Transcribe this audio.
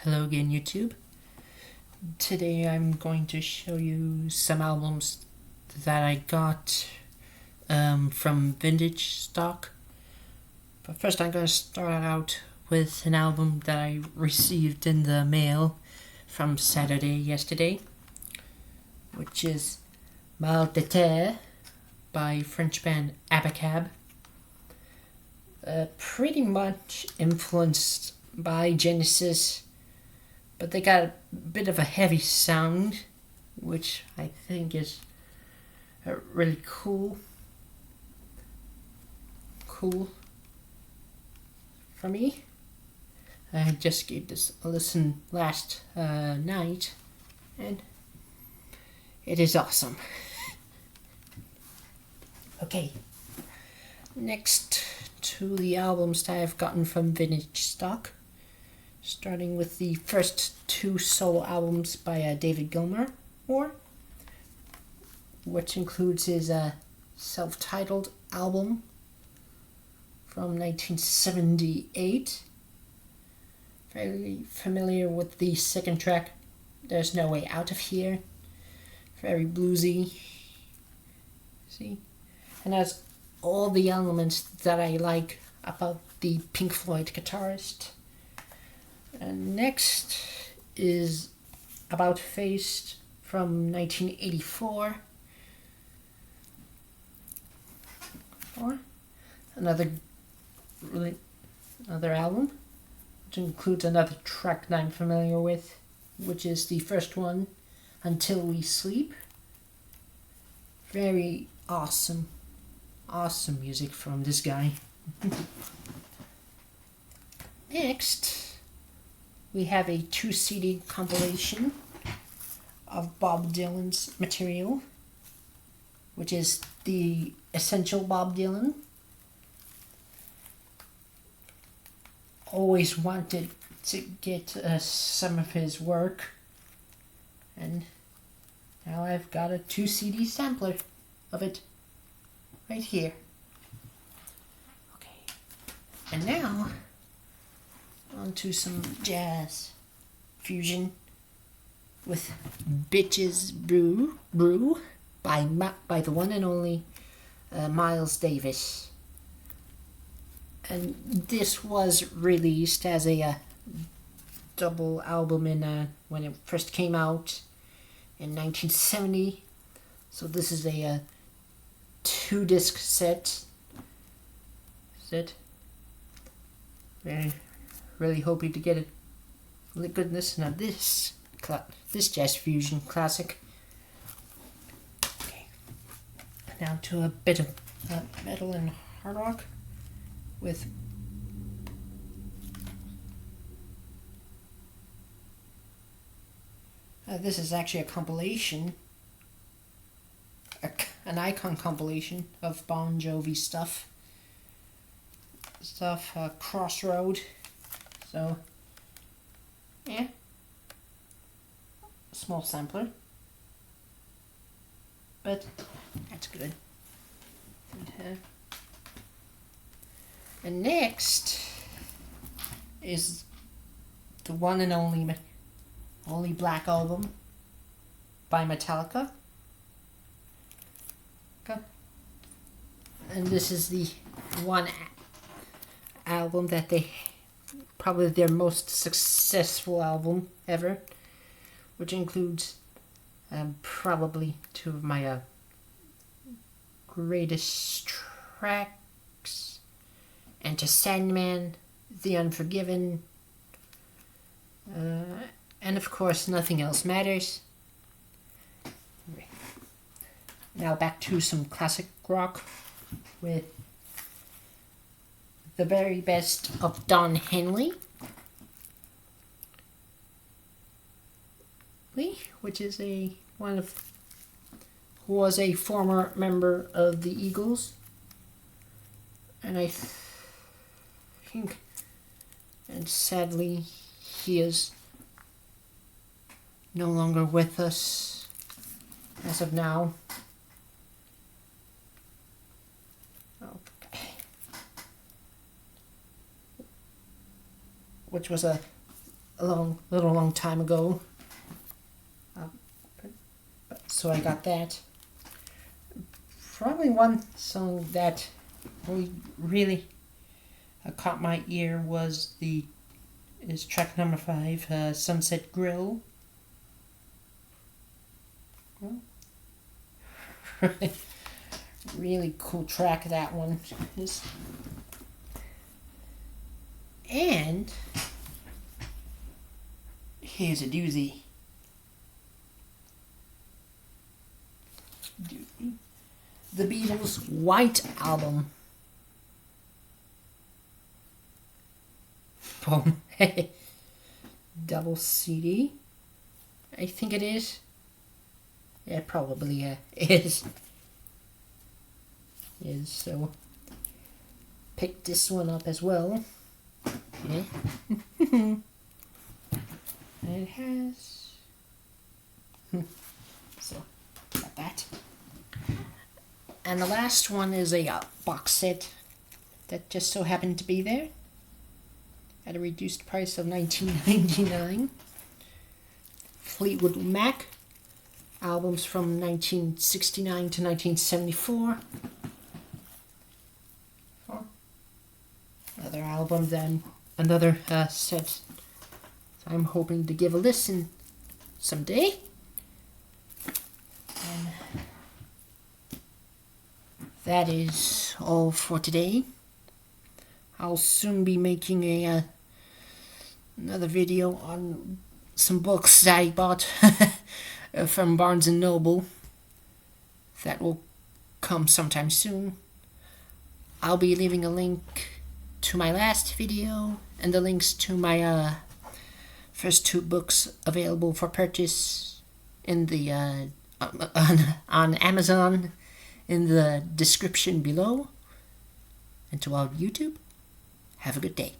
Hello again, YouTube. Today I'm going to show you some albums that I got from vintage stock. But first I'm going to start out with an album that I received in the mail from yesterday, which is Mal de Terre by French band Abacab. Pretty much influenced by Genesis, but they got a bit of a heavy sound, which I think is really cool for me. I just gave this a listen last night, and it is awesome. Okay, next to the albums that I've gotten from vintage stock, starting with the first two solo albums by David Gilmour, which includes his self-titled album from 1978. Very familiar with the second track, There's No Way Out of Here. Very bluesy. See? And has all the elements that I like about the Pink Floyd guitarist. And next is About Face from 1984. Or another album, which includes another track that I'm familiar with, which is the first one, Until We Sleep. Very awesome music from this guy. Next, we have a 2 CD compilation of Bob Dylan's material, which is the Essential Bob Dylan. Always wanted to get some of his work, and now I've got a 2 CD sampler of it right here. Okay, and now on to some jazz fusion with Bitches Brew by the one and only Miles Davis. And this was released as a double album when it first came out in 1970. So this is a 2-disc set. Really hoping to get a good listen of this jazz fusion classic. Okay, now to a bit of metal and hard rock with this is actually a compilation, an Icon compilation of Bon Jovi stuff, Crossroad. So yeah, small sampler, but that's good. And next is the one and only Black Album by Metallica. Okay. And this is the one album that probably their most successful album ever, which includes probably two of my greatest tracks: Enter Sandman, The Unforgiven, and of course Nothing Else Matters. Now back to some classic rock with The Very Best of Don Henley, which is who was a former member of the Eagles, and I think, and sadly, he is no longer with us as of now. Okay. Which was a long time ago. So I got that. Probably one song that really caught my ear is track number 5, Sunset Grill. Really cool track, that one is. And here's a doozy. The Beatles' White Album. Boom. Double CD. I think it is. Yeah, probably is. So pick this one up as well. Yeah. And it has. So got that. And the last one is a box set that just so happened to be there at a reduced price of $19.99. Fleetwood Mac albums from 1969 to 1974. Another album, then another set I'm hoping to give a listen someday. And that is all for today. I'll soon be making another video on some books that I bought from Barnes & Noble. That will come sometime soon. I'll be leaving a link to my last video and the links to my first 2 books available for purchase in the on Amazon in the description below. And to all YouTube, have a good day.